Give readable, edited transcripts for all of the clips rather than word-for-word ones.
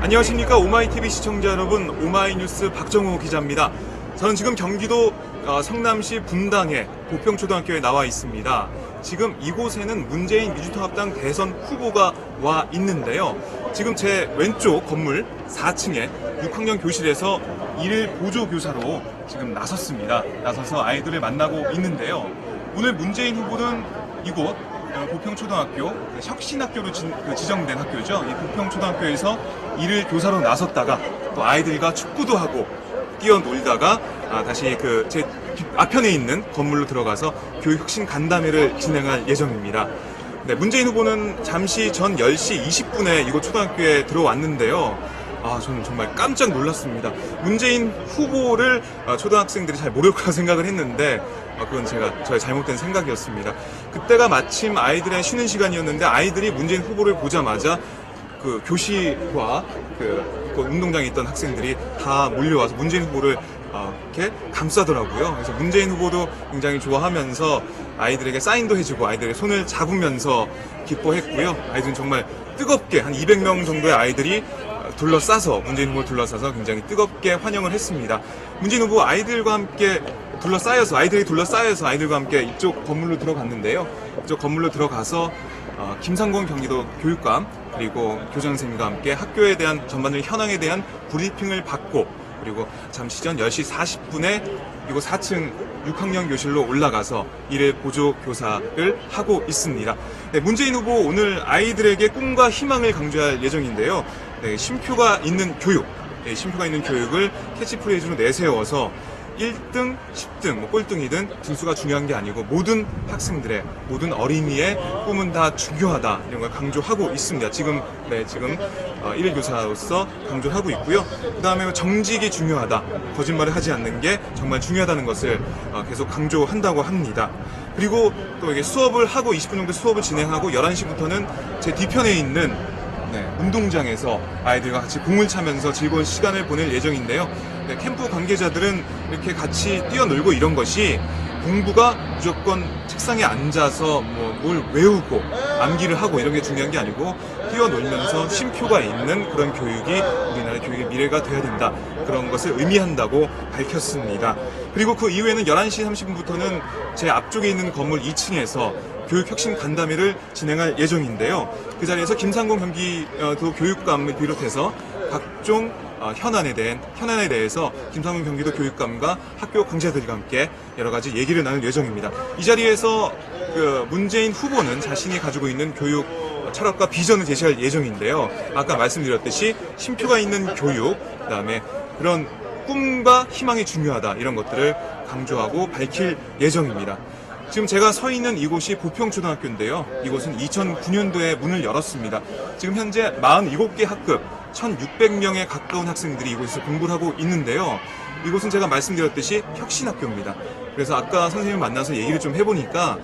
안녕하십니까. 오마이TV 시청자 여러분, 오마이뉴스 박정호 기자입니다. 저는 지금 경기도 성남시 분당의 보평초등학교에 나와 있습니다. 지금 이곳에는 문재인 민주통합당 대선 후보가 와 있는데요. 지금 제 왼쪽 건물 4층에 6학년 교실에서 일일 보조교사로 지금 나서서 아이들을 만나고 있는데요. 오늘 문재인 후보는 이곳 보평초등학교, 혁신학교로 지정된 학교죠. 이 보평초등학교에서 일일 교사로 나섰다가 또 아이들과 축구도 하고 뛰어놀다가 다시 제 앞편에 있는 건물로 들어가서 교육혁신 간담회를 진행할 예정입니다. 네, 문재인 후보는 잠시 전 10시 20분에 이곳 초등학교에 들어왔는데요. 저는 정말 깜짝 놀랐습니다. 문재인 후보를 초등학생들이 잘 모를 거라 생각을 했는데 그건 저의 잘못된 생각이었습니다. 그때가 마침 아이들의 쉬는 시간이었는데 아이들이 문재인 후보를 보자마자 그 교실과 그 운동장에 있던 학생들이 다 몰려와서 문재인 후보를 이렇게 감싸더라고요. 그래서 문재인 후보도 굉장히 좋아하면서 아이들에게 사인도 해주고 아이들의 손을 잡으면서 기뻐했고요. 아이들은 정말 뜨겁게 한 200명 정도의 아이들이 문재인 후보를 둘러싸서 굉장히 뜨겁게 환영을 했습니다. 문재인 후보 아이들이 둘러싸여서 아이들과 함께 이쪽 건물로 들어갔는데요. 이쪽 건물로 들어가서 김상곤 경기도 교육감 그리고 교장선생님과 함께 학교에 대한 전반적인 현황에 대한 브리핑을 받고 그리고 잠시 전 10시 40분에 이곳 4층 6학년 교실로 올라가서 일일 보조교사를 하고 있습니다. 네, 문재인 후보 오늘 아이들에게 꿈과 희망을 강조할 예정인데요. 네, 쉼표가 있는 교육을 캐치프레이즈로 내세워서 1등, 10등, 꼴등이든 등수가 중요한 게 아니고 모든 어린이의 꿈은 다 중요하다 이런 걸 강조하고 있습니다. 지금 일일 교사로서 강조하고 있고요. 그 다음에 정직이 중요하다, 거짓말을 하지 않는 게 정말 중요하다는 것을 계속 강조한다고 합니다. 그리고 또 이게 수업을 하고 20분 정도 수업을 진행하고 11시부터는 제 뒤편에 있는 운동장에서 아이들과 같이 공을 차면서 즐거운 시간을 보낼 예정인데요. 캠프 관계자들은 이렇게 같이 뛰어놀고 이런 것이 공부가 무조건 책상에 앉아서 뭘 외우고 암기를 하고 이런 게 중요한 게 아니고 뛰어놀면서 쉼표가 있는 그런 교육이 우리나라의 교육의 미래가 돼야 된다. 그런 것을 의미한다고 밝혔습니다. 그리고 그 이후에는 11시 30분부터는 제 앞쪽에 있는 건물 2층에서 교육혁신 간담회를 진행할 예정인데요. 그 자리에서 김상곤 경기도 교육감을 비롯해서 각종 현안에 대해서 김상곤 경기도 교육감과 학교 강사들과 함께 여러 가지 얘기를 나눌 예정입니다. 이 자리에서 문재인 후보는 자신이 가지고 있는 교육 철학과 비전을 제시할 예정인데요. 아까 말씀드렸듯이 쉼표가 있는 교육, 그다음에 그런 꿈과 희망이 중요하다 이런 것들을 강조하고 밝힐 예정입니다. 지금 제가 서 있는 이곳이 보평초등학교인데요. 이곳은 2009년도에 문을 열었습니다. 지금 현재 47개 학급 1,600명에 가까운 학생들이 이곳에서 공부를 하고 있는데요. 이곳은 제가 말씀드렸듯이 혁신학교입니다. 그래서 아까 선생님을 만나서 얘기를 좀 해보니까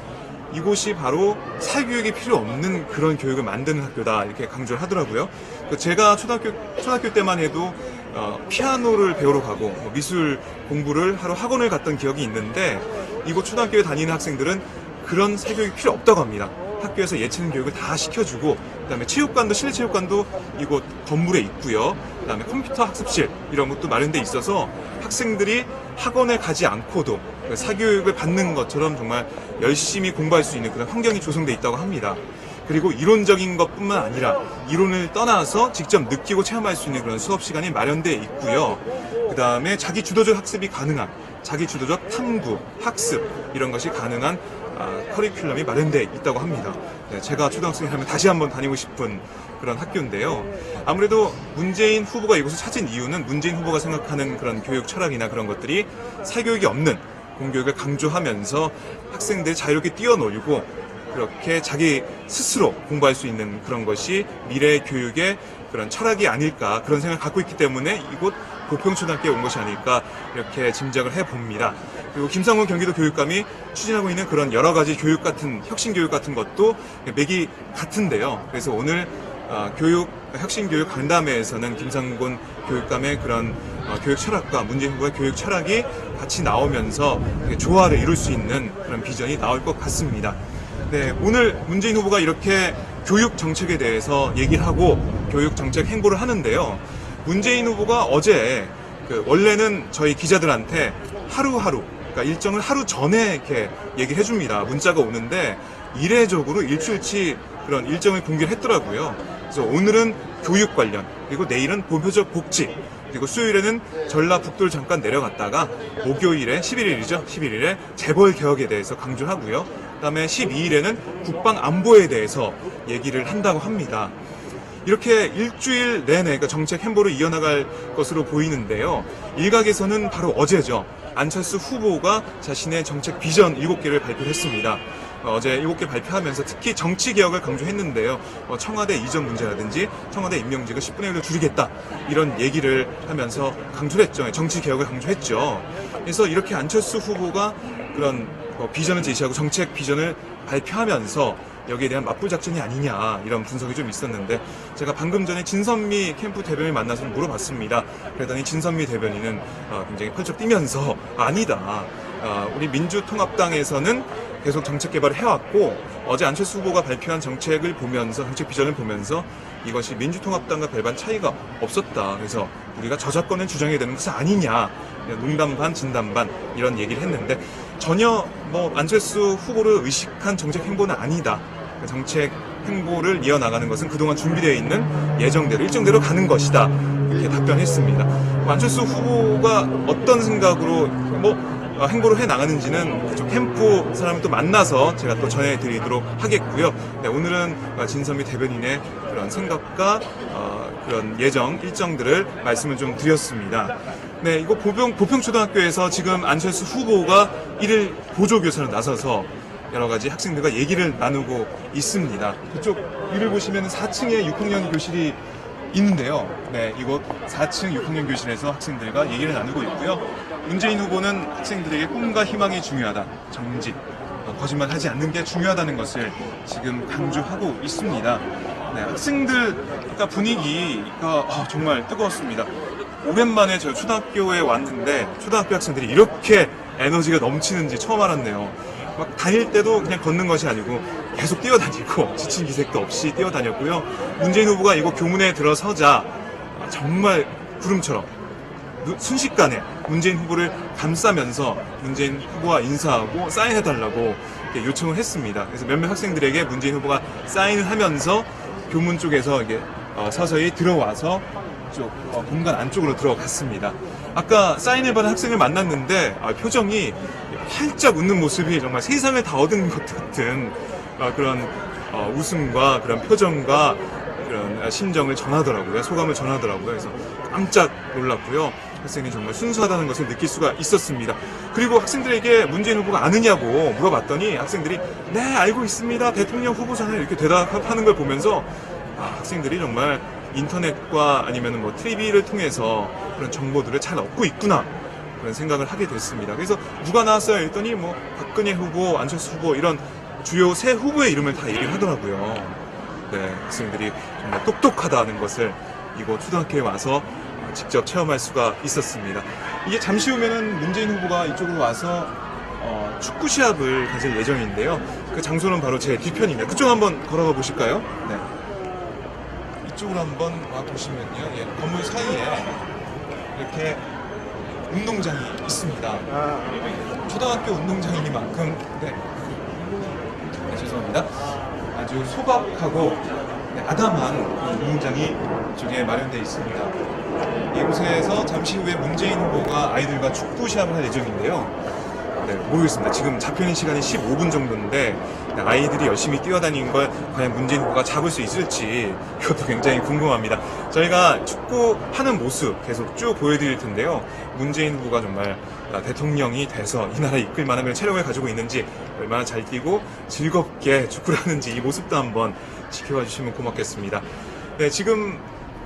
이곳이 바로 사교육이 필요 없는 그런 교육을 만드는 학교다 이렇게 강조를 하더라고요. 제가 초등학교 때만 해도 피아노를 배우러 가고 미술 공부를 하러 학원을 갔던 기억이 있는데 이곳 초등학교에 다니는 학생들은 그런 사교육이 필요 없다고 합니다. 학교에서 예체능 교육을 다 시켜주고 그다음에 실내 체육관도 이곳 건물에 있고요. 그다음에 컴퓨터 학습실 이런 것도 마련돼 있어서 학생들이 학원에 가지 않고도 사교육을 받는 것처럼 정말 열심히 공부할 수 있는 그런 환경이 조성돼 있다고 합니다. 그리고 이론적인 것뿐만 아니라 이론을 떠나서 직접 느끼고 체험할 수 있는 그런 수업 시간이 마련돼 있고요. 그 다음에 자기 주도적 학습이 가능한 자기 주도적 탐구, 학습 이런 것이 가능한 커리큘럼이 마련되어 있다고 합니다. 네, 제가 초등학생이라면 다시 한번 다니고 싶은 그런 학교인데요. 아무래도 문재인 후보가 이곳을 찾은 이유는 문재인 후보가 생각하는 그런 교육 철학이나 그런 것들이 사교육이 없는 공교육을 강조하면서 학생들이 자유롭게 뛰어놀고 그렇게 자기 스스로 공부할 수 있는 그런 것이 미래 교육의 그런 철학이 아닐까 그런 생각을 갖고 있기 때문에 이곳 보평초등학교에 온 것이 아닐까 이렇게 짐작을 해봅니다. 그리고 김상곤 경기도 교육감이 추진하고 있는 그런 여러 가지 혁신 교육 같은 것도 맥이 같은데요. 그래서 오늘 혁신교육 간담회에서는 김상곤 교육감의 그런 교육 철학과 문재인 후보의 교육 철학이 같이 나오면서 조화를 이룰 수 있는 그런 비전이 나올 것 같습니다. 네, 오늘 문재인 후보가 이렇게 교육 정책에 대해서 얘기를 하고 교육 정책 행보를 하는데요. 문재인 후보가 어제 원래는 저희 기자들한테 하루하루, 그러니까 일정을 하루 전에 이렇게 얘기를 해줍니다. 문자가 오는데 이례적으로 일주일치 그런 일정을 공개를 했더라고요. 그래서 오늘은 교육 관련, 그리고 내일은 보편적 복지, 그리고 수요일에는 전라북도를 잠깐 내려갔다가 목요일에 11일이죠. 11일에 재벌 개혁에 대해서 강조하고요. 그다음에 12일에는 국방 안보에 대해서 얘기를 한다고 합니다. 이렇게 일주일 내내 그러니까 정책 행보를 이어나갈 것으로 보이는데요. 일각에서는 바로 어제죠. 안철수 후보가 자신의 정책 비전 7개를 발표했습니다. 어제 7개 발표하면서 특히 정치 개혁을 강조했는데요. 청와대 이전 문제라든지 청와대 임명직을 10분의 1로 줄이겠다 이런 얘기를 하면서 강조를 했죠. 정치 개혁을 강조했죠. 그래서 이렇게 안철수 후보가 그런 비전을 제시하고 정책 비전을 발표하면서 여기에 대한 맞불 작전이 아니냐 이런 분석이 좀 있었는데 제가 방금 전에 진선미 캠프 대변인을 만나서 물어봤습니다. 그랬더니 진선미 대변인은 굉장히 펄쩍 뛰면서 아니다. 우리 민주통합당에서는 계속 정책 개발을 해왔고 어제 안철수 후보가 발표한 정책을 보면서 정책 비전을 보면서 이것이 민주통합당과 별반 차이가 없었다. 그래서 우리가 저작권을 주장해야 되는 것은 아니냐. 농담 반 진담 반 이런 얘기를 했는데 전혀 안철수 후보를 의식한 정책 행보는 아니다. 정책 행보를 이어나가는 것은 그동안 준비되어 있는 예정대로 일정대로 가는 것이다. 이렇게 답변했습니다. 안철수 후보가 어떤 생각으로 행보를 해나가는지는 그쪽 캠프 사람을 또 만나서 제가 또 전해드리도록 하겠고요. 네, 오늘은 진선미 대변인의 그런 생각과 그런 예정 일정들을 말씀을 좀 드렸습니다. 네, 이거 보평초등학교에서 지금 안철수 후보가 1일 보조교사로 나서서 여러 가지 학생들과 얘기를 나누고 있습니다. 그쪽 위를 보시면 4층에 6학년 교실이 있는데요. 네, 이곳 4층 6학년 교실에서 학생들과 얘기를 나누고 있고요. 문재인 후보는 학생들에게 꿈과 희망이 중요하다. 정직, 거짓말하지 않는 게 중요하다는 것을 지금 강조하고 있습니다. 네, 학생들 분위기가 정말 뜨거웠습니다. 오랜만에 저 초등학교에 왔는데 초등학교 학생들이 이렇게 에너지가 넘치는지 처음 알았네요. 막 다닐 때도 그냥 걷는 것이 아니고 계속 뛰어다니고 지친 기색도 없이 뛰어다녔고요. 문재인 후보가 이곳 교문에 들어서자 정말 구름처럼 순식간에 문재인 후보를 감싸면서 문재인 후보와 인사하고 사인해달라고 요청을 했습니다. 그래서 몇몇 학생들에게 문재인 후보가 사인을 하면서 교문 쪽에서 서서히 들어와서 공간 안쪽으로 들어갔습니다. 아까 사인을 받은 학생을 만났는데 표정이 활짝 웃는 모습이 정말 세상을 다 얻은 것 같은 그런 웃음과 그런 표정과 그런 심정을 전하더라고요. 소감을 전하더라고요. 그래서 깜짝 놀랐고요. 학생이 정말 순수하다는 것을 느낄 수가 있었습니다. 그리고 학생들에게 문재인 후보가 아느냐고 물어봤더니 학생들이 네 알고 있습니다. 대통령 후보잖아요. 이렇게 대답하는 걸 보면서 학생들이 정말 인터넷과 아니면 TV를 통해서 그런 정보들을 잘 얻고 있구나 그런 생각을 하게 됐습니다. 그래서 누가 나왔어요? 했더니 박근혜 후보, 안철수 후보 이런 주요 세 후보의 이름을 다 얘기를 하더라고요. 네, 학생들이 정말 똑똑하다는 것을 이곳 초등학교에 와서 직접 체험할 수가 있었습니다. 이게 잠시 후면은 문재인 후보가 이쪽으로 와서 축구 시합을 가질 예정인데요. 그 장소는 바로 제 뒤편입니다. 그쪽 한번 걸어가 보실까요? 네. 이쪽으로 한번 와보시면요. 건물 사이에 이렇게 운동장이 있습니다. 초등학교 운동장이니만큼 죄송합니다. 아주 소박하고 아담한 운동장이 이쪽에 마련되어 있습니다. 이곳에서 잠시 후에 문재인 후보가 아이들과 축구 시합을 할 예정인데요. 모르겠습니다. 지금 잡혀있는 시간이 15분 정도인데 아이들이 열심히 뛰어다니는 걸 과연 문재인 후보가 잡을 수 있을지 이것도 굉장히 궁금합니다. 저희가 축구하는 모습 계속 쭉 보여드릴 텐데요. 문재인 후보가 정말 대통령이 돼서 이 나라 이끌 만한 그런 체력을 가지고 있는지 얼마나 잘 뛰고 즐겁게 축구를 하는지 이 모습도 한번 지켜봐 주시면 고맙겠습니다. 네, 지금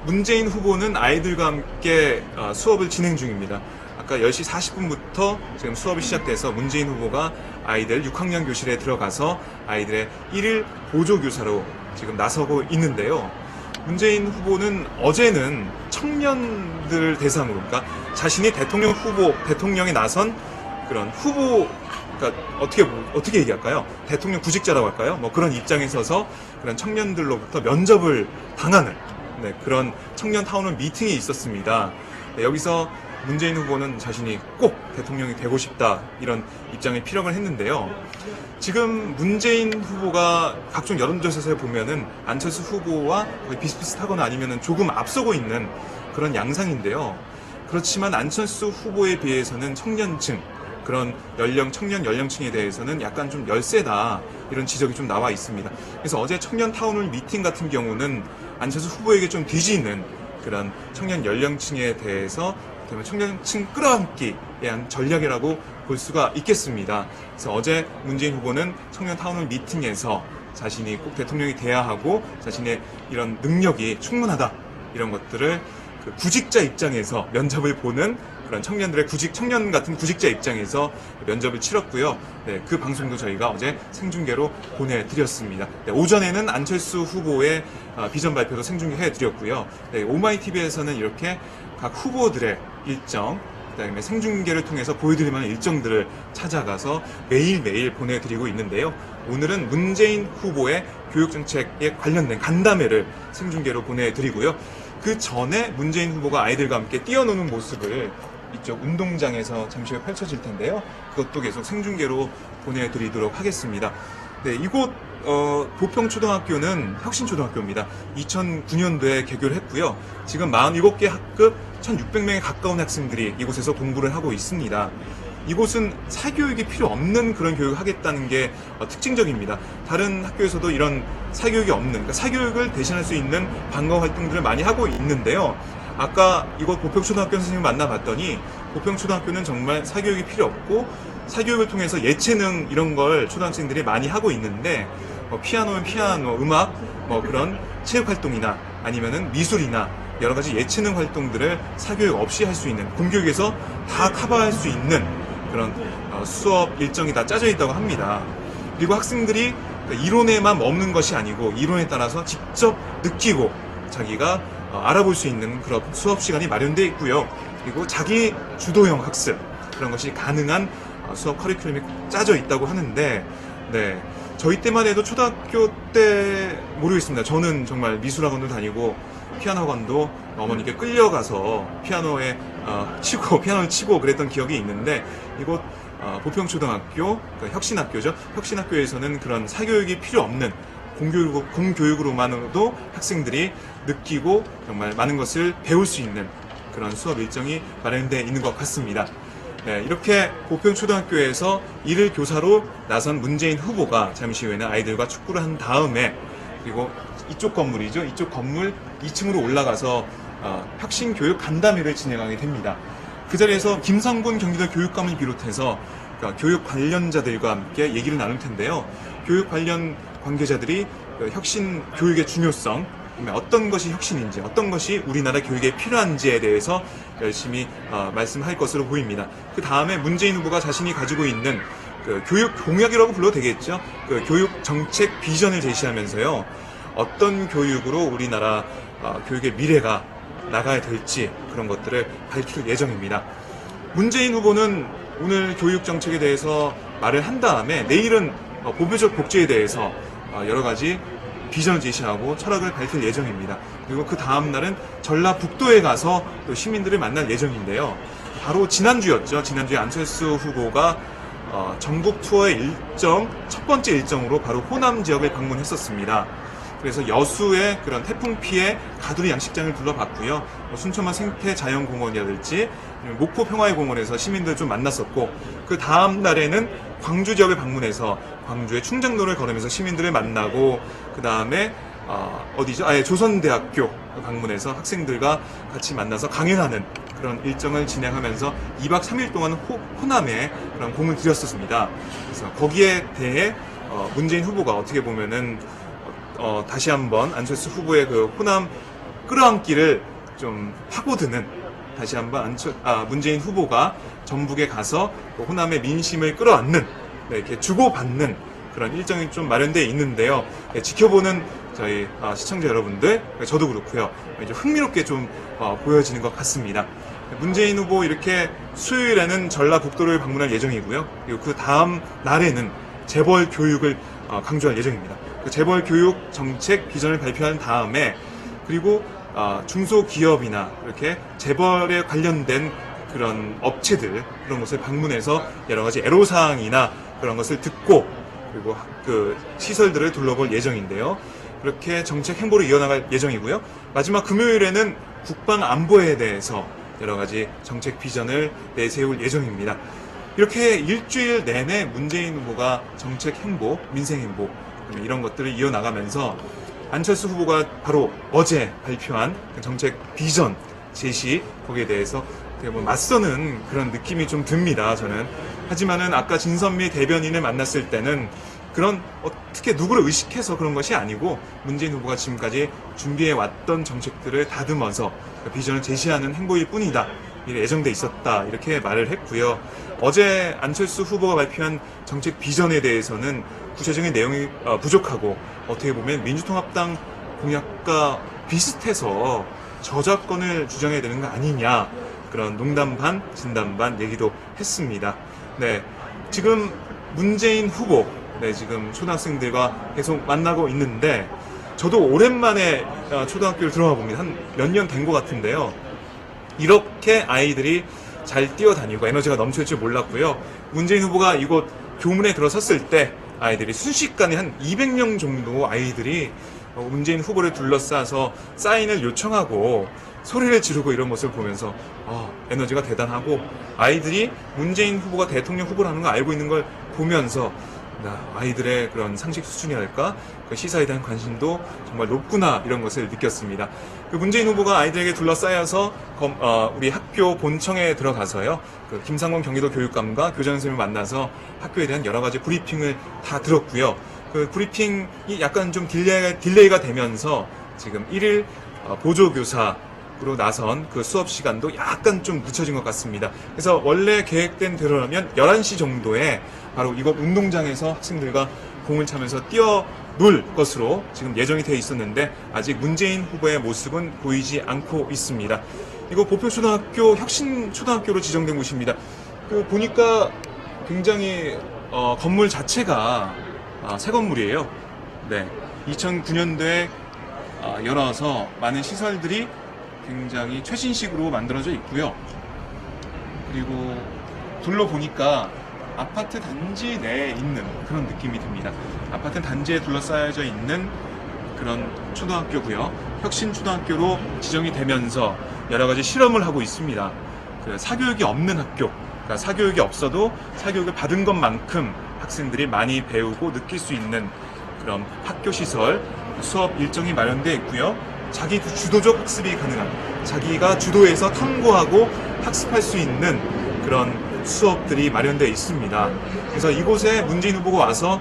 문재인 후보는 아이들과 함께 수업을 진행 중입니다. 아까 10시 40분부터 지금 수업이 시작돼서 문재인 후보가 아이들 6학년 교실에 들어가서 아이들의 1일 보조교사로 지금 나서고 있는데요. 문재인 후보는 어제는 청년들 대상으로, 그러니까 자신이 대통령에 나선 그런 후보가 그러니까 어떻게 얘기할까요? 대통령 구직자라고 할까요? 뭐 그런 입장에 서서 그런 청년들로부터 면접을 당하는 그런 청년 타운홀 미팅이 있었습니다. 여기서 문재인 후보는 자신이 꼭 대통령이 되고 싶다 이런 입장에 피력을 했는데요. 지금 문재인 후보가 각종 여론조사에서 보면은 안철수 후보와 거의 비슷비슷하거나 아니면은 조금 앞서고 있는 그런 양상인데요. 그렇지만 안철수 후보에 비해서는 청년층, 그런 청년 연령층에 대해서는 약간 좀 열세다 이런 지적이 좀 나와 있습니다. 그래서 어제 청년 타운홀 미팅 같은 경우는 안철수 후보에게 좀 뒤지는 그런 청년 연령층에 대해서 청년층 끌어안기에 대한 전략이라고 볼 수가 있겠습니다. 그래서 어제 문재인 후보는 청년 타운홀 미팅에서 자신이 꼭 대통령이 돼야 하고 자신의 이런 능력이 충분하다 이런 것들을 그 구직자 입장에서 면접을 보는 그런 청년 같은 구직자 입장에서 면접을 치렀고요. 그 방송도 저희가 어제 생중계로 보내드렸습니다. 오전에는 안철수 후보의 비전 발표도 생중계해드렸고요. 오마이TV에서는 이렇게 각 후보들의 일정, 그다음에 생중계를 통해서 보여드릴 만한 일정들을 찾아가서 매일매일 보내드리고 있는데요. 오늘은 문재인 후보의 교육정책에 관련된 간담회를 생중계로 보내드리고요. 그 전에 문재인 후보가 아이들과 함께 뛰어노는 모습을 이쪽 운동장에서 잠시 후에 펼쳐질 텐데요. 그것도 계속 생중계로 보내드리도록 하겠습니다. 이곳 보평초등학교는 혁신초등학교입니다. 2009년도에 개교를 했고요. 지금 47개 학급 1,600명에 가까운 학생들이 이곳에서 공부를 하고 있습니다. 이곳은 사교육이 필요 없는 그런 교육을 하겠다는 게 특징적입니다. 다른 학교에서도 이런 사교육이 없는, 그러니까 사교육을 대신할 수 있는 방과 활동들을 많이 하고 있는데요. 아까 이곳 보평초등학교 선생님을 만나봤더니 보평초등학교는 정말 사교육이 필요 없고 사교육을 통해서 예체능 이런 걸 초등학생들이 많이 하고 있는데 피아노는 피아노, 음악, 그런 체육활동이나 아니면은 미술이나 여러 가지 예체능 활동들을 사교육 없이 할 수 있는, 공교육에서 다 커버할 수 있는 그런 수업 일정이 다 짜져 있다고 합니다. 그리고 학생들이 이론에만 머무는 것이 아니고 이론에 따라서 직접 느끼고 자기가 알아볼 수 있는 그런 수업 시간이 마련되어 있고요. 그리고 자기 주도형 학습, 그런 것이 가능한 수업 커리큘럼이 짜져 있다고 하는데, 저희 때만 해도 초등학교 때 모르겠습니다. 저는 정말 미술학원도 다니고 피아노 학원도 어머니께 끌려가서 피아노를 치고 그랬던 기억이 있는데, 이곳 보평초등학교, 그러니까 혁신학교죠. 혁신학교에서는 그런 사교육이 필요 없는 공교육으로만으로도 학생들이 느끼고 정말 많은 것을 배울 수 있는 그런 수업 일정이 마련되어 있는 것 같습니다. 이렇게 보평초등학교에서 일일 교사로 나선 문재인 후보가 잠시 후에는 아이들과 축구를 한 다음에, 그리고 이쪽 건물이죠. 이쪽 건물 2층으로 올라가서 혁신교육 간담회를 진행하게 됩니다. 그 자리에서 김상곤 경기도 교육감을 비롯해서 교육 관련자들과 함께 얘기를 나눌 텐데요. 교육 관련 관계자들이 혁신 교육의 중요성, 어떤 것이 혁신인지, 어떤 것이 우리나라 교육에 필요한지에 대해서 열심히 말씀할 것으로 보입니다. 그 다음에 문재인 후보가 자신이 가지고 있는 교육 공약이라고 불러도 되겠죠. 교육 정책 비전을 제시하면서요. 어떤 교육으로 우리나라 교육의 미래가 나가야 될지 그런 것들을 밝힐 예정입니다. 문재인 후보는 오늘 교육 정책에 대해서 말을 한 다음에 내일은 보편적 복지에 대해서 여러 가지 비전을 제시하고 철학을 밝힐 예정입니다. 그리고 그 다음 날은 전라북도에 가서 또 시민들을 만날 예정인데요. 바로 지난주였죠. 지난주에 안철수 후보가 전국 투어의 첫 번째 일정으로 바로 호남 지역을 방문했었습니다. 그래서 여수의 그런 태풍 피해 가두리 양식장을 둘러봤고요. 순천만 생태자연공원이라든지 목포 평화의 공원에서 시민들 좀 만났었고, 그 다음 날에는 광주 지역을 방문해서 광주의 충장로를 걸으면서 시민들을 만나고, 그 다음에 조선대학교 방문해서 학생들과 같이 만나서 강연하는 그런 일정을 진행하면서 2박 3일 동안 호남에 그런 공을 들였었습니다. 그래서 거기에 대해 문재인 후보가 어떻게 보면은 다시 한번 안철수 후보의 그 호남 끌어안기를 좀 파고드는, 다시 한번 문재인 후보가 전북에 가서 호남의 민심을 끌어안는, 이렇게 주고받는 그런 일정이 좀 마련되어 있는데요. 지켜보는 저희 시청자 여러분들, 저도 그렇고요. 이제 흥미롭게 좀 보여지는 것 같습니다. 문재인 후보 이렇게 수요일에는 전라북도를 방문할 예정이고요. 그리고 그 다음 날에는 재벌 교육을 강조할 예정입니다. 그 재벌 교육 정책 비전을 발표한 다음에 그리고 중소기업이나 이렇게 재벌에 관련된 그런 업체들 그런 곳을 방문해서 여러 가지 애로사항이나 그런 것을 듣고 그리고 그 시설들을 둘러볼 예정인데요. 그렇게 정책 행보를 이어나갈 예정이고요. 마지막 금요일에는 국방 안보에 대해서 여러 가지 정책 비전을 내세울 예정입니다. 이렇게 일주일 내내 문재인 후보가 정책 행보, 민생 행보 이런 것들을 이어나가면서 안철수 후보가 바로 어제 발표한 정책 비전 제시 거기에 대해서 맞서는 그런 느낌이 좀 듭니다. 저는. 하지만은 아까 진선미 대변인을 만났을 때는 그런 어떻게 누구를 의식해서 그런 것이 아니고 문재인 후보가 지금까지 준비해 왔던 정책들을 다듬어서 비전을 제시하는 행보일 뿐이다. 예정돼 있었다. 이렇게 말을 했고요. 어제 안철수 후보가 발표한 정책 비전에 대해서는 구체적인 내용이 부족하고 어떻게 보면 민주통합당 공약과 비슷해서 저작권을 주장해야 되는 거 아니냐. 그런 농담 반, 진담 반 얘기도 했습니다. 네. 지금 문재인 후보, 네, 지금 초등학생들과 계속 만나고 있는데, 저도 오랜만에 초등학교를 들어가 봅니다. 한 몇 년 된 것 같은데요. 이렇게 아이들이 잘 뛰어다니고 에너지가 넘칠 줄 몰랐고요. 문재인 후보가 이곳 교문에 들어섰을 때 아이들이 순식간에 한 200명 정도 아이들이 문재인 후보를 둘러싸서 사인을 요청하고 소리를 지르고 이런 모습을 보면서 에너지가 대단하고 아이들이 문재인 후보가 대통령 후보라는 걸 알고 있는 걸 보면서 아이들의 그런 상식 수준이랄까 그 시사에 대한 관심도 정말 높구나 이런 것을 느꼈습니다. 그 문재인 후보가 아이들에게 둘러싸여서 우리 학교 본청에 들어가서요. 그 김상곤 경기도 교육감과 교장 선생님을 만나서 학교에 대한 여러 가지 브리핑을 다 들었고요. 그 브리핑이 약간 좀 딜레이가 되면서 지금 1일 보조교사로 나선 그 수업 시간도 약간 좀 늦춰진 것 같습니다. 그래서 원래 계획된 대로라면 11시 정도에 바로 이곳 운동장에서 학생들과 공을 차면서 뛰어놀 것으로 지금 예정이 되어 있었는데 아직 문재인 후보의 모습은 보이지 않고 있습니다. 이거 보표초등학교 혁신초등학교로 지정된 곳입니다. 그 보니까 굉장히 건물 자체가 새 건물이에요. 네, 2009년도에 열어서 많은 시설들이 굉장히 최신식으로 만들어져 있고요. 그리고 둘러보니까 아파트 단지 내에 있는 그런 느낌이 듭니다. 아파트 단지에 둘러싸여져 있는 그런 초등학교고요. 혁신초등학교로 지정이 되면서 여러 가지 실험을 하고 있습니다. 그 사교육이 없는 학교, 그러니까 사교육이 없어도 사교육을 받은 것만큼 학생들이 많이 배우고 느낄 수 있는 그런 학교 시설, 수업 일정이 마련되어 있고요. 자기 주도적 학습이 가능한, 자기가 주도해서 탐구하고 학습할 수 있는 그런 수업들이 마련되어 있습니다. 그래서 이곳에 문재인 후보가 와서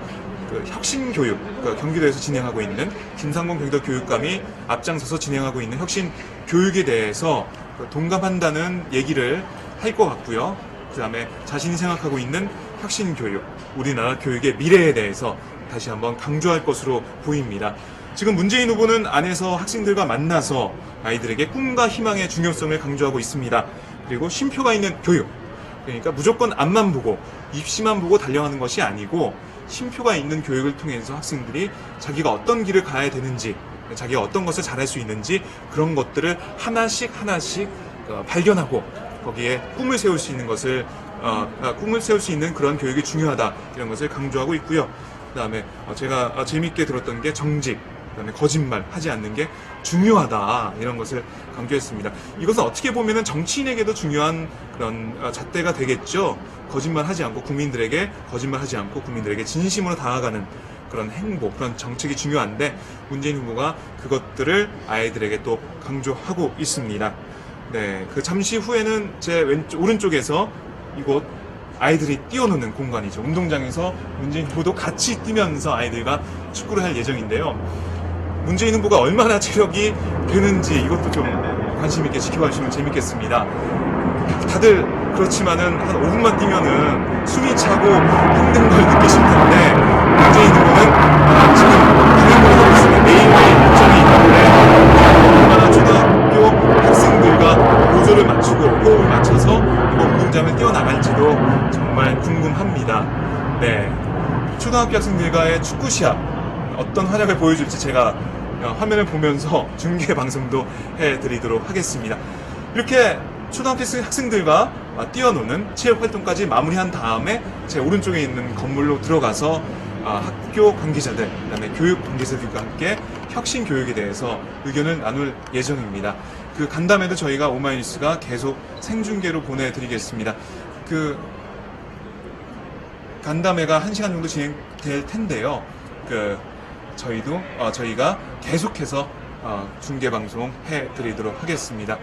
그 혁신교육, 그러니까 경기도에서 진행하고 있는 김상곤 경기도 교육감이 앞장서서 진행하고 있는 혁신교육에 대해서 동감한다는 얘기를 할 것 같고요. 그 다음에 자신이 생각하고 있는 혁신교육, 우리나라 교육의 미래에 대해서 다시 한번 강조할 것으로 보입니다. 지금 문재인 후보는 안에서 학생들과 만나서 아이들에게 꿈과 희망의 중요성을 강조하고 있습니다. 그리고 쉼표가 있는 교육, 그러니까 무조건 앞만 보고 입시만 보고 달려가는 것이 아니고 쉼표가 있는 교육을 통해서 학생들이 자기가 어떤 길을 가야 되는지, 자기가 어떤 것을 잘할 수 있는지 그런 것들을 하나씩 발견하고 거기에 꿈을 세울 수 있는 것을 꿈을 세울 수 있는 그런 교육이 중요하다 이런 것을 강조하고 있고요. 그다음에 제가 재밌게 들었던 게 정직, 그다음에 거짓말 하지 않는 게 중요하다 이런 것을 강조했습니다. 이것은 어떻게 보면은 정치인에게도 중요한 그런 잣대가 되겠죠. 거짓말하지 않고 국민들에게 거짓말하지 않고 국민들에게 진심으로 다가가는 그런 행보, 그런 정책이 중요한데 문재인 후보가 그것들을 아이들에게 또 강조하고 있습니다. 네, 그 잠시 후에는 제 오른쪽에서 이곳 아이들이 뛰어노는 공간이죠. 운동장에서 문재인 후보도 같이 뛰면서 아이들과 축구를 할 예정인데요. 문재인 후보가 얼마나 체력이 되는지 이것도 좀 관심 있게 지켜봐 주시면 재밌겠습니다. 다들 그렇지만은 한 5분만 뛰면은 숨이 차고 힘든 걸 느끼실 텐데 문재인 후보는 지금 운동을 하고 있습니다. 매일매일 일정이 있는데 얼마나 초등학교 학생들과 보조를 맞추고 초등학교 학생들과의 축구 시합 어떤 활약을 보여줄지 제가 화면을 보면서 중계 방송도 해드리도록 하겠습니다. 이렇게 초등학교 학생들과 뛰어노는 체육 활동까지 마무리한 다음에 제 오른쪽에 있는 건물로 들어가서 학교 관계자들, 그다음에 교육 관계자들과 함께 혁신 교육에 대해서 의견을 나눌 예정입니다. 그 간담회도 저희가 오마이뉴스가 계속 생중계로 보내드리겠습니다. 그 간담회가 1시간 정도 진행될 텐데요. 저희가 계속해서 중계 방송 해드리도록 하겠습니다.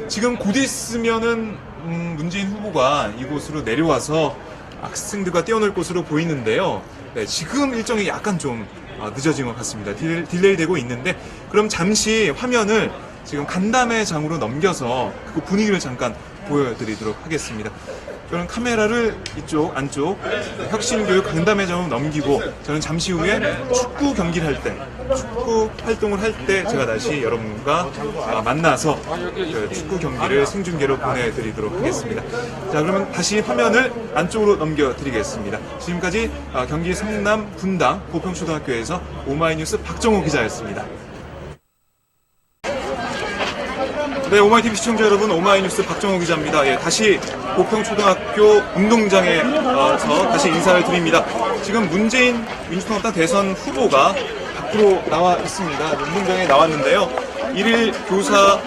지금 곧 있으면은 문재인 후보가 이곳으로 내려와서 학생들과 뛰어놀 곳으로 보이는데요. 네, 지금 일정이 약간 좀 늦어진 것 같습니다. 딜레이 되고 있는데, 그럼 잠시 화면을 지금 간담회장으로 넘겨서 그 분위기를 잠깐 보여드리도록 하겠습니다. 저는 카메라를 이쪽 안쪽 혁신교육 간담회장으로 넘기고, 저는 잠시 후에 축구 경기를 할 때, 축구 활동을 할 때 제가 다시 여러분과 만나서 축구 경기를 생중계로 보내드리도록 하겠습니다. 자, 그러면 다시 화면을 안쪽으로 넘겨드리겠습니다. 지금까지 경기 성남 분당 보평초등학교에서 오마이뉴스 박정호 기자였습니다. 네, 오마이TV 시청자 여러분, 오마이뉴스 박정호 기자입니다. 예, 다시 보평초등학교 운동장에서 다시 인사를 드립니다. 지금 문재인 민주통합당 대선 후보가 밖으로 나와 있습니다. 운동장에 나왔는데요. 일일 교사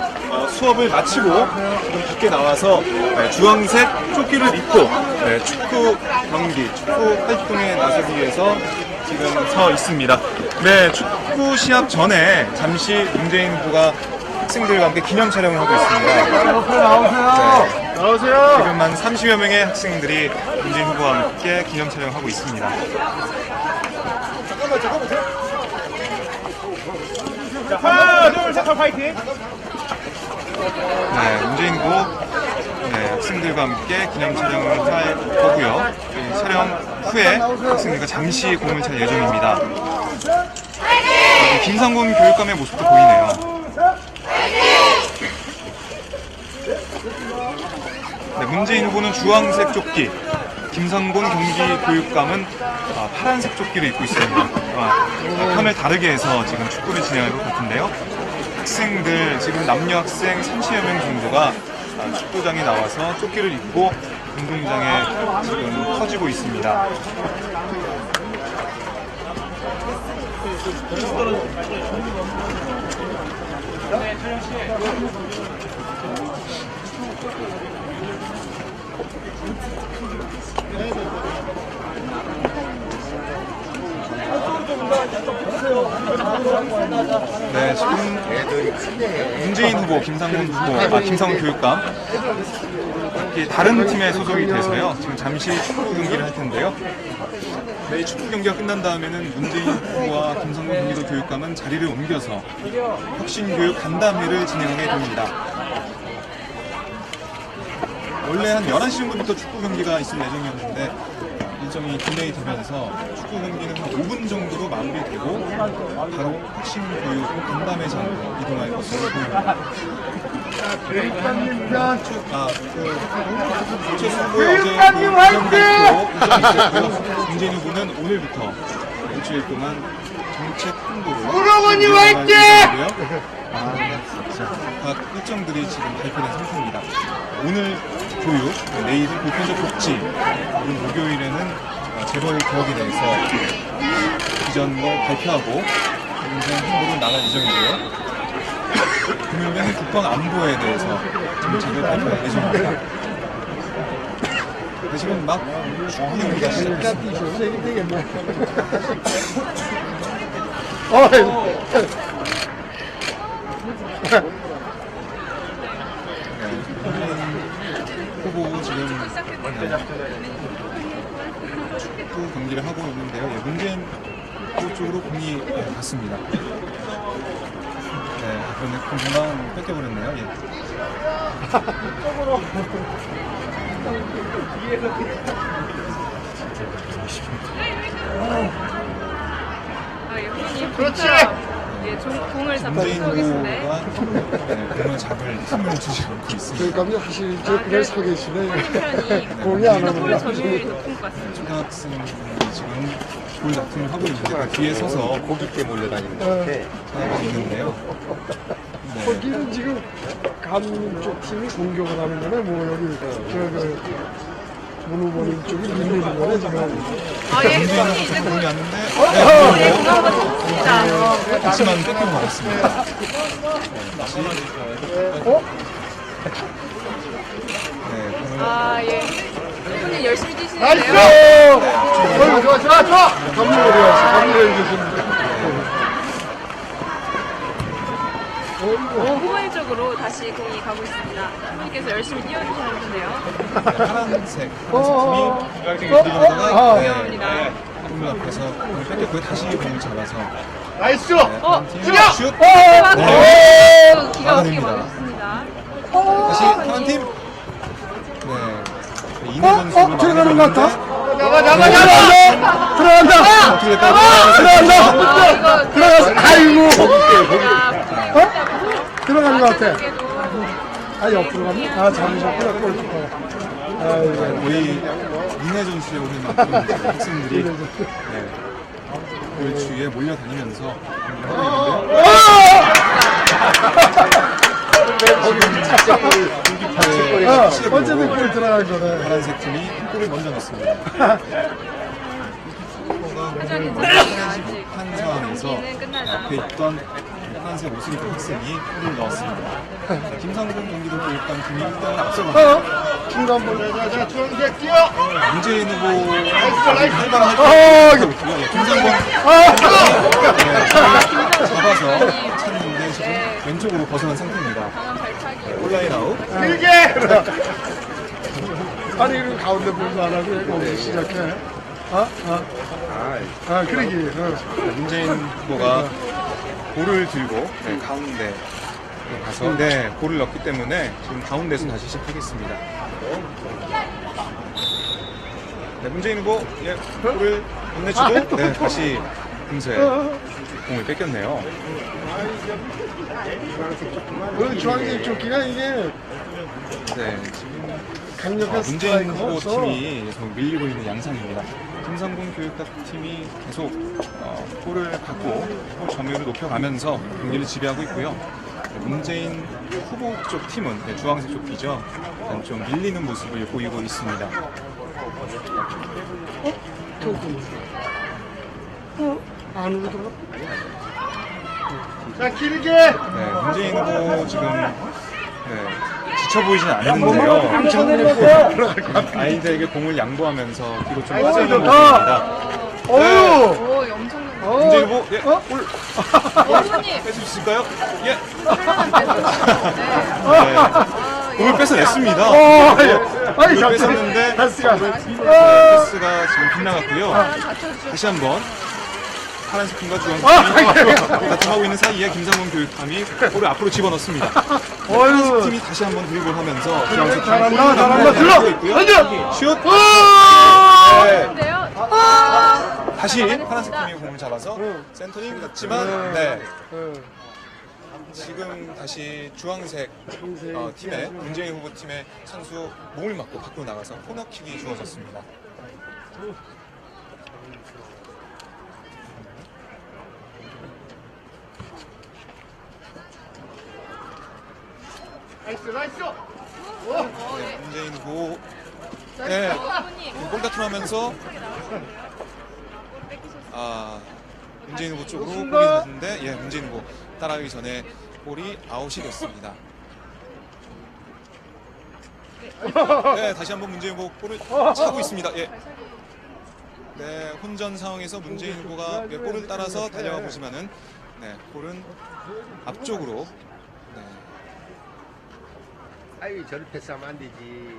수업을 마치고 지금 밖에 나와서 주황색 조끼를 입고 축구 경기, 축구 활동에 나서기 위해서 지금 서 있습니다. 네, 축구 시합 전에 잠시 문재인 후보가 학생들과 함께 기념 촬영을 하고 있습니다. 나오세요. 네. 나오세요. 지금 한 30여 명의 학생들이 문재인 후보와 함께 기념 촬영을 하고 있습니다. 잠깐만. 자, 하나, 둘, 셋, 파이팅. 네, 문재인 후보 학생들과 함께 기념 촬영을 할 거고요. 촬영 후에 학생들과 잠시 공을 찰 예정입니다. 김상곤 교육감의 모습도 보이네요. 네, 문재인 후보는 주황색 조끼, 김상곤 경기교육감은 파란색 조끼를 입고 있습니다. 편을 다르게 해서 지금 축구를 진행할 것 같은데요. 학생들, 지금 남녀 학생 30여 명 정도가 축구장에 나와서 조끼를 입고 운동장에 지금 퍼지고 있습니다. 네, 지금 문재인 후보, 김상곤 교육감 다른 팀에 소속이 돼서요. 지금 잠시 축구 경기를 할 텐데요. 네, 이 축구 경기가 끝난 다음에는 문재인 후보와 김상곤 경기도 교육감은 자리를 옮겨서 혁신교육 간담회를 진행하게 됩니다. 원래 한 11시 정도부터 축구 경기가 있을 예정이었는데 일정이 딜레이 되면서 축구 경기는 한 5분 정도로 마무리되고 바로 혁신교육 간담회장으로 이동할 것으로 보입니다. 교육감님 화이팅! 문재인 후보는 오늘부터 일주일 동안 정책 홍보를 우러머님 화이팅! 각 일정들이 지금 발표된 상태입니다. 오늘 교육, 내일은 보편적 복지, 오늘 목요일에는 재벌 개혁에 대해서 비전을 발표하고 인생 홍보로 나갈 예정이고요. 금요일에는 국방 안보에 대해서 정책을 발표할 예정입니다. 근데 지금 막 축구 경기가 시작됐습니다. 후보 지금 축구 경기를 하고 있는데요. 문재인 후보 쪽으로 공이 갔습니다. 네, 그런데 금방 뺏겨버렸네요. 그렇지. 공을 잡고 문재인 서 계신데. 후보가 공을 잡을 힘을 주지 않고 있습니다. 그러니까 사실 저 그냥 서 계시네. 공이 공이 안 볼 오는구나. 점유율이 높은 것 같습니다. 초등학생이 지금 볼 납품을 하고 있는데 뒤에 서서 고깃게 몰려다니는 것 같아. 하고 있는데요. 네. 거기는 지금 간 쪽 팀이 공격을 하는 거네. 뭐 여기 저 문우버님 쪽이 밀리는 거네 지금. 예, 문제는 이제 좀 공이 곧 왔는데 네, 공항 맞습니다. 다시만 뺏기고 말았습니다. 다시 네, 예. 손님 열심히 나이스! 뛰시는데요. 좋아. 감리를 해야지. 감리를 해주십니다. 후보님 쪽으로 다시 공이 가고 있습니다. 후보님께서 열심히 뛰어주시는데요. 파란색 팀이 들어가다가 귀여웁니다. 공을 앞에서 공을 뺏겼고요. 다시 공을 잡아서 나이스! 팀이 슛! 네. 기가 막히게 막아냅니다. 맞았습니다. 다시 파란 팀. 네, 이내 선수를 들어가는 것 같아? 막아내는데 들어간다! 어떻게 될까요? 들어간다! 들어갔어! 아이고! 들어간 것 같아. 도 아, 옆으로 갔네? 아, 잡으셨구나, 골키퍼. 아이고. 우리 이내 전술에 오는 만큼 학생들이 그 주위에 몰려다니면서 하고 있는데 어쨌든 골 들어간 거네. 파란색 팀이 골을 먼저 넣습니다. 표정이 괜찮습니다. 아직 한 상황에서 경기는 끝나지 앞에 않았고. 있던 파란색 옷을 입은 학생이 골을 넣었습니다. 김상근 경기도 교육감 팀이 1등 앞서갑니다. 중간 볼. 자, 주황색 뛰어! 문재인 후보 활발한 어, 활동을 하고 있고요. 김상근 잡아서 찼는데 지금 왼쪽으로 벗어난 상태입니다. 강한 발차기. 온라인 아웃. 길게! 아니, 이거 가운데 볼도 안 하고, 이거 어디서 시작해? 그러기. 문재인 후보가 볼을 들고 가운데 가서 볼을 넣기 때문에 지금 가운데서 다시 시작하겠습니다. 문재인 후보 볼을 건네주고 다시 금세 공을 뺏겼네요. 그 주황색 조끼가 이게 지금 강력한 문재인 스트라이커가 후보 없어. 팀이 계속 밀리고 있는 양상입니다. 김상곤 교육감 팀이 계속 볼을 받고 볼 점유율을 높여가면서 경기를 지배하고 있고요. 문재인 후보 쪽 팀은 주황색 조끼죠. 약간 좀 밀리는 모습을 보이고 있습니다. 안으로 들어가? 자, 길게! 문재인 후보 지금 지쳐 보이진 않는데요. 들어갈 것 같아. 아이들에게 공을 양보하면서 뒤로 좀 아이고, 빠져있는 좋다. 모습입니다. 어유! 오, 엄청난 거. 문재인 후보 골 후보님. 뺏을 수 있을까요? 예. 훈련한 배송이죠. 네. 공을 뺏어냈습니다. 아니, 공을 뺏었는데 패스가. 패스가 지금 빗나갔고요. 다시 한번 파란색 팀과 주황색 팀이 다툼하고 있는 사이에 김상문 교육감이 볼을 앞으로 집어넣습니다. 파란색 팀이 다시 한번 드리블하면서 주황색 팀이 잘한다, 들어! 있고요. 던져! 슛! 근데요. 다시 파란색 팀이 공을 잡아서 센터링 같지만 지금 다시 주황색 팀의 문재인 후보 팀의 선수 몸을 맞고 밖으로 나가서 코너킥이 주어졌습니다. 나이스! 문재인 후보 후보님. 골다툼하면서 문재인 후보 쪽으로 볼이 갔는데 문재인 후보 따라가기 전에 볼이 아웃이 됐습니다. 다시 한번 문재인 후보 볼을 차고 있습니다. 혼전 상황에서 문재인 후보가 볼을 따라서 달려가 보지만은 볼은 앞쪽으로 아이, 저를 패스하면 안 되지.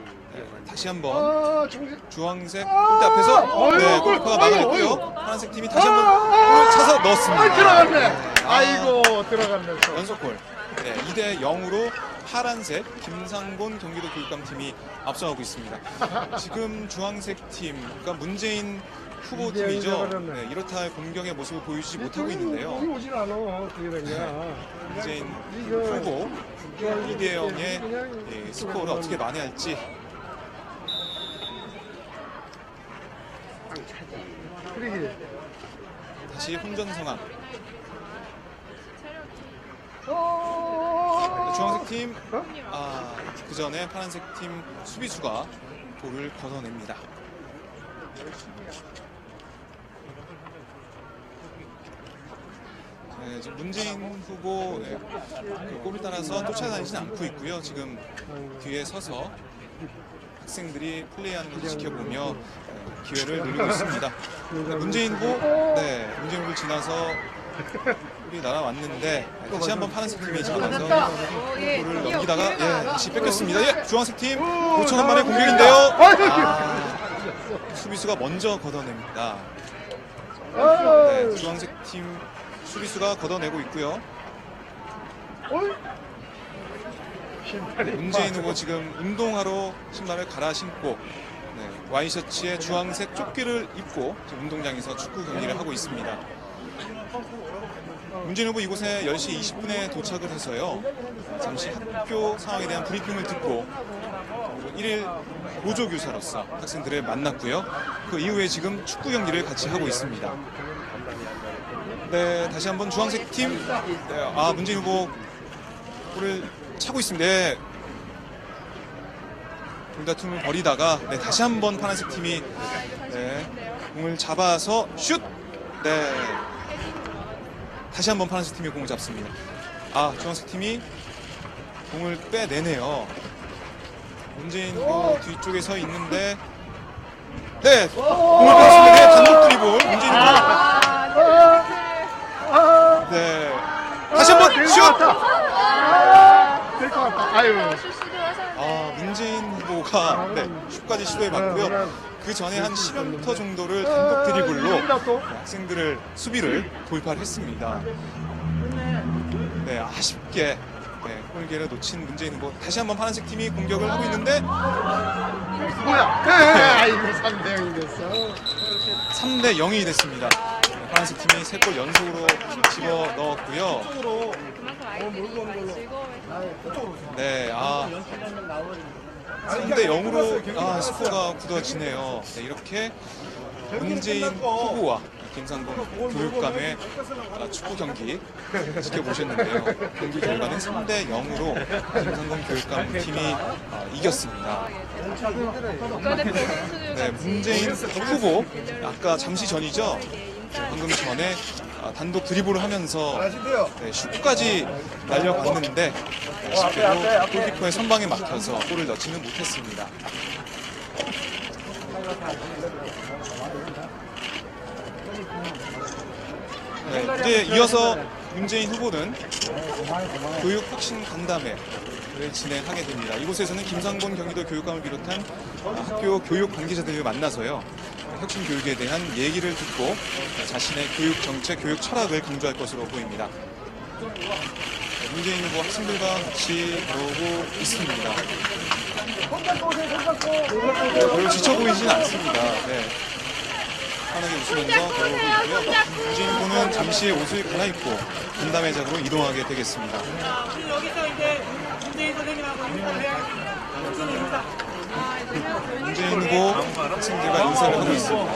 다시 한번 주황색 골대 앞에서 골키퍼가 막아냈고요. 파란색 팀이 다시 한번 골을 차서 넣었습니다. 들어갔네! 아이고, 들어갔네. 연속골. 2대 0으로 파란색 김상곤 경기도 교육감팀이 앞서가고 있습니다. 지금 주황색 팀, 그러니까 문재인 후보팀이죠. 네, 이렇다 할 공격의 모습을 보여주지 못하고 있는데요. 오질 않아. 어떻게 된 거야. 문재인 후보 이대영의 스코어를 어떻게 만회할지. 그러게. 다시 혼전 상황. 주황색 팀, 그 전에 파란색 팀 수비수가 볼을 걷어냅니다. 네, 지금 문재인 후보 그 골을 따라서 쫓아다니지는 않고 있고요. 지금 뒤에 서서 학생들이 플레이하는 것을 지켜보며 기회를 노리고 있습니다. 문재인 후보를 지나서 볼이 날아왔는데 다시 한번 파란색 팀이 잡아서 볼을 넘기다가 다시 뺏겼습니다. 주황색 팀 5천 원 만의 공격인데요. 수비수가 먼저 걷어냅니다. 네, 주황색 팀 수비수가 걷어내고 있고요. 문재인 후보 지금 운동화로 신발을 갈아 신고 와이셔츠에 주황색 조끼를 입고 지금 운동장에서 축구 경기를 하고 있습니다. 문재인 후보 이곳에 10시 20분에 도착을 해서요. 잠시 학교 상황에 대한 브리핑을 듣고 1일 보조교사로서 학생들을 만났고요. 그 이후에 지금 축구 경기를 같이 하고 있습니다. 네, 다시 한번 주황색 팀, 문재인 후보 볼을 차고 있습니다. 네. 돌다툼을 벌이다가 다시 한번 파란색 팀이 공을 잡아서 슛! 네. 다시 한번 파란색 팀이 공을 잡습니다. 주황색 팀이 공을 빼내네요. 문재인 후보 뒤쪽에 서 있는데 공을 빼냈습니다. 단독 드리블 문재인 후보. 다시 한번 슛! 될 것 같다. 아유. 문재인 후보가 슛까지 시도해봤고요. 그 전에 한 10여 미터 정도를 단독 드리블로 학생들을 수비를 돌파를 했습니다. 아쉽게 골기회를 놓친 문재인 후보. 다시 한번 파란색 팀이 공격을 하고 있는데 뭐야? 아이고 3대 0이 됐어. 3대 0이 됐습니다. 파란색 팀이 3골 연속으로 집어 넣었고요. 그만큼 아이들이 많이 즐거워해서 3대 0으로 스코어가 굳어지네요. 이렇게 문재인 후보와 김상곤 교육감의 축구 경기 지켜보셨는데요. 경기 결과는 3대 0으로 김상곤 교육감 팀이 이겼습니다. 국가대표 선수들 같이 문재인 후보 아까 잠시 전이죠. 방금 전에 단독 드리블을 하면서 슛까지 날려봤는데 아쉽게도 골키퍼의 선방에 막혀서 골을 넣지는 못했습니다. 이제 이어서 문재인 후보는 교육 혁신 간담회를 진행하게 됩니다. 이곳에서는 김상곤 경기도 교육감을 비롯한 학교 교육 관계자들을 만나서요. 혁신 교육에 대한 얘기를 듣고 자신의 교육 정책, 교육 철학을 강조할 것으로 보입니다. 문재인 후보 학생들과 같이 그러고 있습니다. 별로 지쳐 보이진 않습니다. 편하게 웃으면서 걸어오고 있고요. 문재인 후보는 잠시 옷을 갈아입고 간담회장으로 이동하게 되겠습니다. 여기서 이제 문재인 선생님하고 인사를 해야 문재인 후보 학생들과 인사를 하고 있습니다.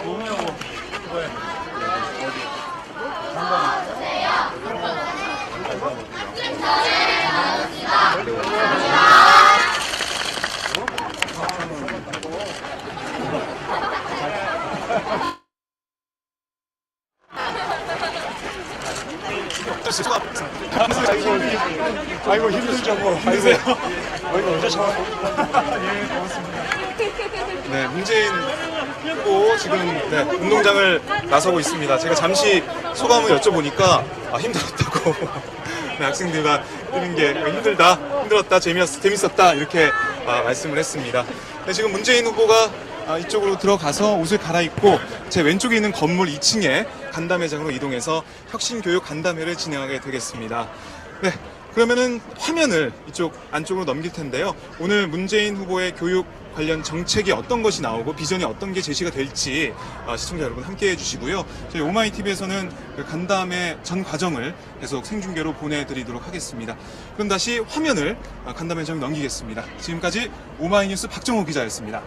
아이고 힘들죠 뭐. 힘드세요? 아이고 언제 참. 문재인 후보 지금 운동장을 나서고 있습니다. 제가 잠시 소감을 여쭤보니까 힘들었다고 학생들과 뛰는 게 힘들었다, 재밌었다 이렇게 말씀을 했습니다. 지금 문재인 후보가 이쪽으로 들어가서 옷을 갈아입고 제 왼쪽에 있는 건물 2층에 간담회장으로 이동해서 혁신교육 간담회를 진행하게 되겠습니다. 그러면은 화면을 이쪽 안쪽으로 넘길 텐데요. 오늘 문재인 후보의 교육 관련 정책이 어떤 것이 나오고 비전이 어떤 게 제시가 될지 시청자 여러분 함께 해주시고요. 저희 오마이TV에서는 그 간담회 전 과정을 계속 생중계로 보내드리도록 하겠습니다. 그럼 다시 화면을 간담회 장 넘기겠습니다. 지금까지 오마이뉴스 박정호 기자였습니다.